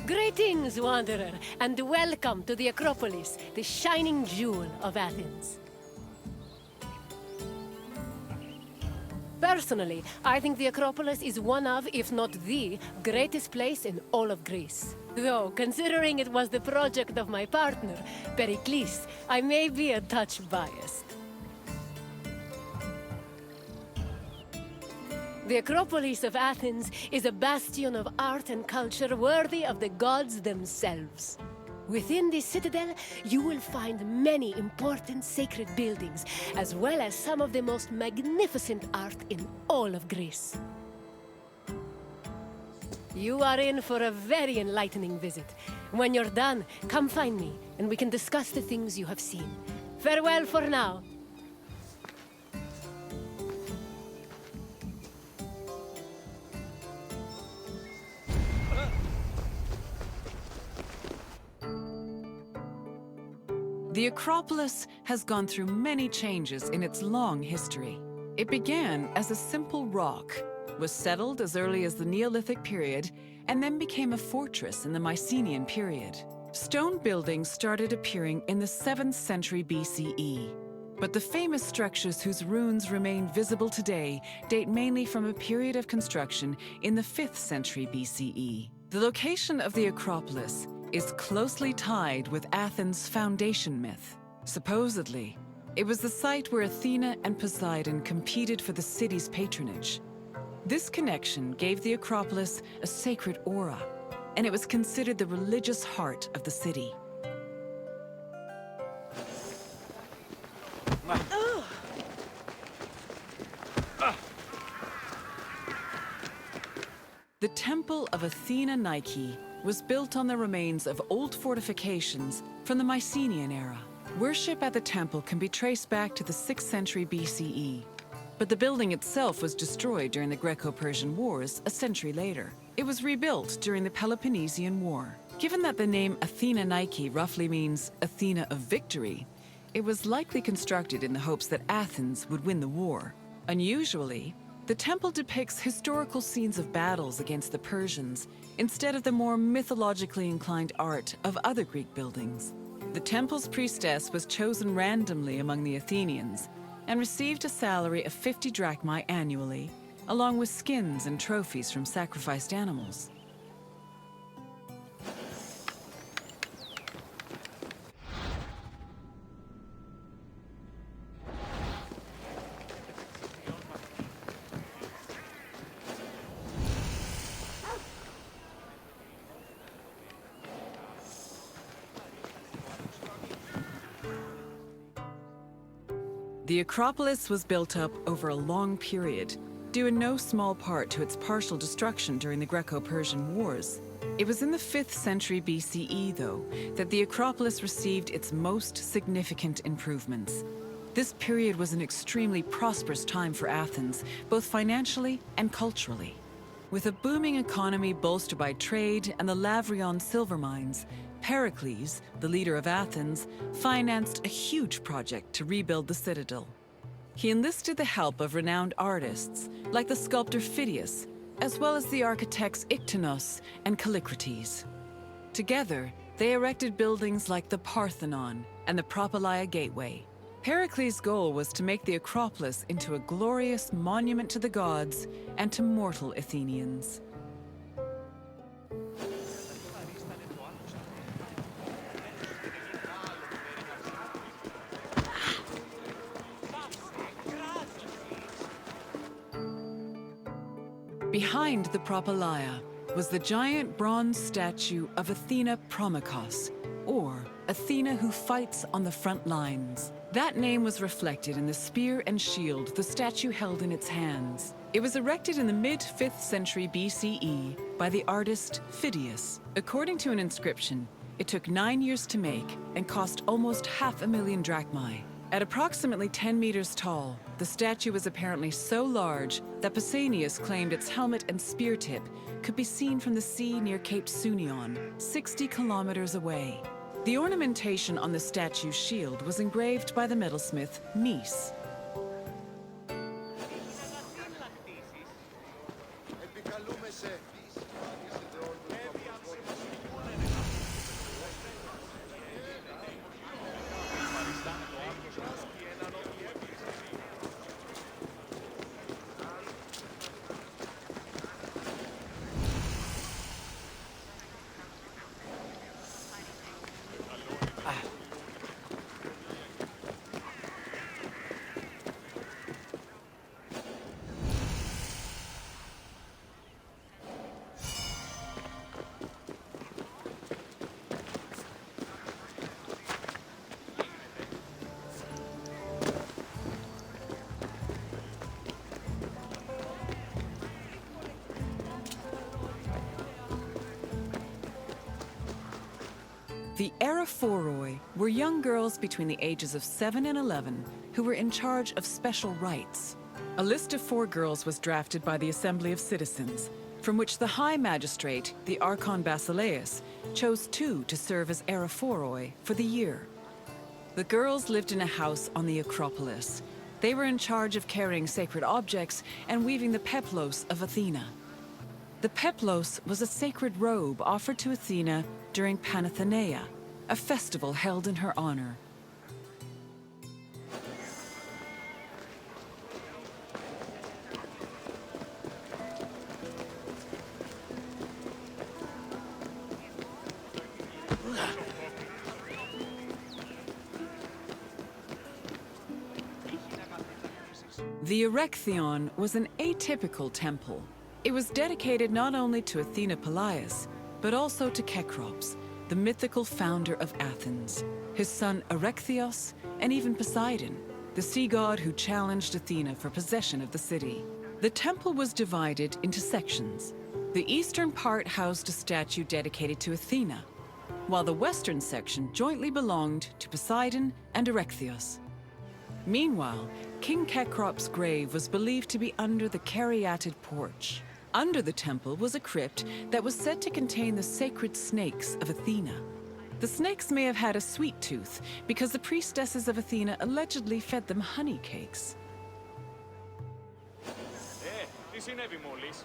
Greetings, wanderer, and welcome to the Acropolis, the shining jewel of Athens. Personally, I think the Acropolis is one of, if not the, greatest place in all of Greece. Though, considering it was the project of my partner, Pericles, I may be a touch biased. The Acropolis of Athens is a bastion of art and culture worthy of the gods themselves. Within this citadel, you will find many important sacred buildings, as well as some of the most magnificent art in all of Greece. You are in for a very enlightening visit. When you're done, come find me, and we can discuss the things you have seen. Farewell for now. The Acropolis has gone through many changes in its long history. It began as a simple rock, was settled as early as the Neolithic period, and then became a fortress in the Mycenaean period. Stone buildings started appearing in the 7th century BCE. But the famous structures whose ruins remain visible today date mainly from a period of construction in the 5th century BCE. The location of the Acropolis is closely tied with Athens' foundation myth. Supposedly, it was the site where Athena and Poseidon competed for the city's patronage. This connection gave the Acropolis a sacred aura, and it was considered the religious heart of the city. The Temple of Athena Nike was built on the remains of old fortifications from the Mycenaean era. Worship at the temple can be traced back to the 6th century BCE, but the building itself was destroyed during the Greco-Persian Wars a century later. It was rebuilt during the Peloponnesian War. Given that the name Athena Nike roughly means Athena of victory, it was likely constructed in the hopes that Athens would win the war. Unusually, the temple depicts historical scenes of battles against the Persians instead of the more mythologically inclined art of other Greek buildings. The temple's priestess was chosen randomly among the Athenians and received a salary of 50 drachmae annually, along with skins and trophies from sacrificed animals. The Acropolis was built up over a long period, due in no small part to its partial destruction during the Greco-Persian Wars. It was in the 5th century BCE, though, that the Acropolis received its most significant improvements. This period was an extremely prosperous time for Athens, both financially and culturally. With a booming economy bolstered by trade and the Lavrion silver mines, Pericles, the leader of Athens, financed a huge project to rebuild the citadel. He enlisted the help of renowned artists, like the sculptor Phidias, as well as the architects Iktinos and Callicrates. Together, they erected buildings like the Parthenon and the Propylaea Gateway. Pericles' goal was to make the Acropolis into a glorious monument to the gods and to mortal Athenians. Behind the Propylaea was the giant bronze statue of Athena Promachos, or Athena who fights on the front lines. That name was reflected in the spear and shield the statue held in its hands. It was erected in the mid-5th century BCE by the artist Phidias. According to an inscription, it took 9 years to make and cost almost 500,000 drachmae. At approximately 10 meters tall, the statue was apparently so large that Pausanias claimed its helmet and spear tip could be seen from the sea near Cape Sunion, 60 kilometers away. The ornamentation on the statue's shield was engraved by the metalsmith Mies. The Akrophoroi were young girls between the ages of 7 and 11 who were in charge of special rites. A list of 4 girls was drafted by the Assembly of Citizens, from which the High Magistrate, the Archon Basileus, chose 2 to serve as Akrophoroi for the year. The girls lived in a house on the Akropolis. They were in charge of carrying sacred objects and weaving the peplos of Athena. The peplos was a sacred robe offered to Athena during Panathenea, a festival held in her honor. The Erechtheion was an atypical temple. It was dedicated not only to Athena Polias, but also to Kekrops, the mythical founder of Athens, his son Erechtheos, and even Poseidon, the sea god who challenged Athena for possession of the city. The temple was divided into sections. The eastern part housed a statue dedicated to Athena, while the western section jointly belonged to Poseidon and Erechtheos. Meanwhile, King Kekrop's grave was believed to be under the caryatid porch. Under the temple was a crypt that was said to contain the sacred snakes of Athena. The snakes may have had a sweet tooth because the priestesses of Athena allegedly fed them honey cakes. Τι συνέβη μόλις?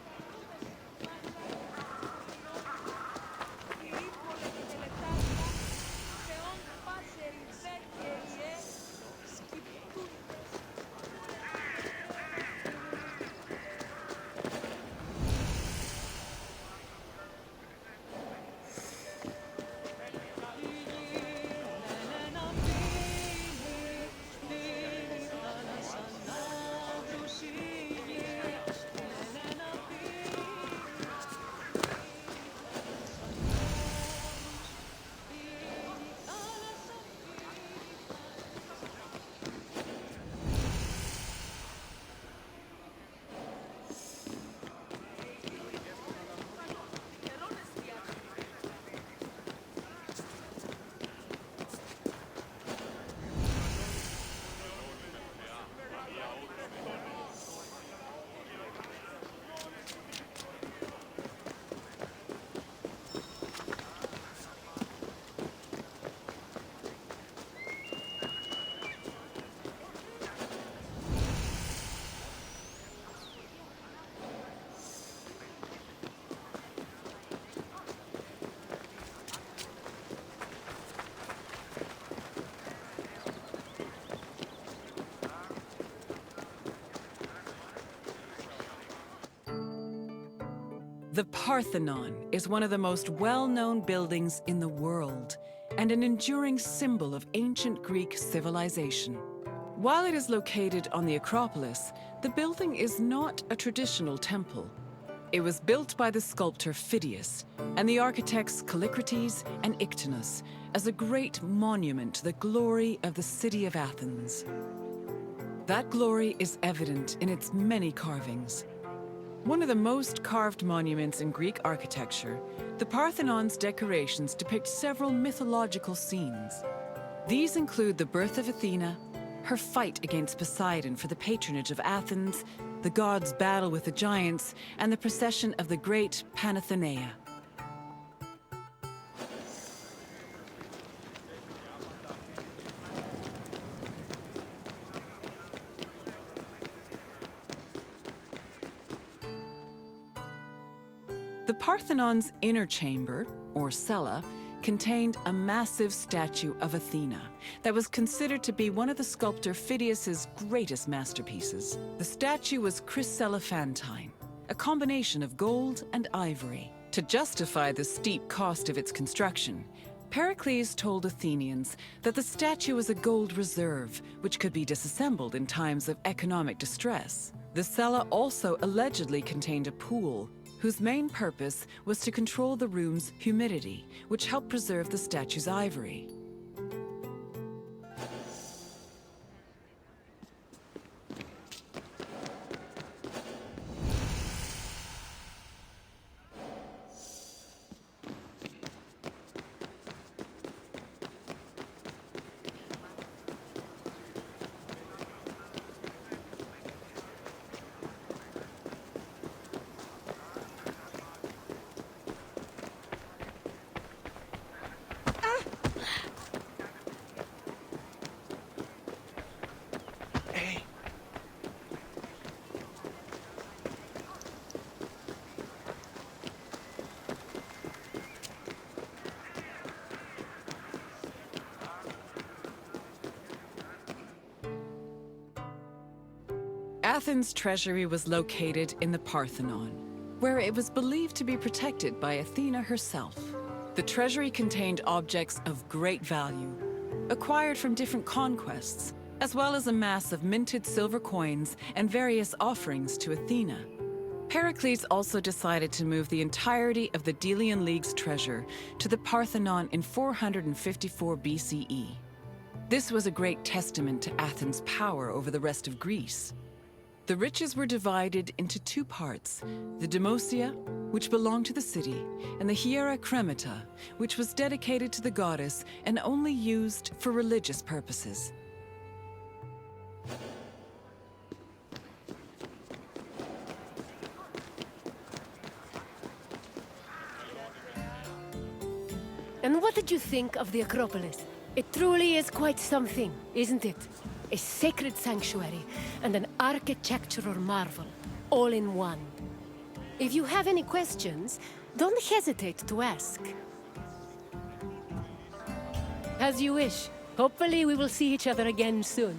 The Parthenon is one of the most well-known buildings in the world and an enduring symbol of ancient Greek civilization. While it is located on the Akropolis, the building is not a traditional temple. It was built by the sculptor Phidias and the architects Callicrates and Ictinus as a great monument to the glory of the city of Athens. That glory is evident in its many carvings. One of the most carved monuments in Greek architecture, the Parthenon's decorations depict several mythological scenes. These include the birth of Athena, her fight against Poseidon for the patronage of Athens, the gods' battle with the giants, and the procession of the great Panathenea. The Parthenon's inner chamber, or cella, contained a massive statue of Athena that was considered to be one of the sculptor Phidias's greatest masterpieces. The statue was chryselephantine, a combination of gold and ivory. To justify the steep cost of its construction, Pericles told Athenians that the statue was a gold reserve, which could be disassembled in times of economic distress. The cella also allegedly contained a pool, whose main purpose was to control the room's humidity, which helped preserve the statue's ivory. Athens' treasury was located in the Parthenon, where it was believed to be protected by Athena herself. The treasury contained objects of great value, acquired from different conquests, as well as a mass of minted silver coins and various offerings to Athena. Pericles also decided to move the entirety of the Delian League's treasure to the Parthenon in 454 BCE. This was a great testament to Athens' power over the rest of Greece. The riches were divided into two parts, the Demosia, which belonged to the city, and the Hiera Cremata, which was dedicated to the goddess and only used for religious purposes. And what did you think of the Acropolis? It truly is quite something, isn't it? A sacred sanctuary and an architectural marvel, all in one. If you have any questions, don't hesitate to ask. As you wish. Hopefully we will see each other again soon.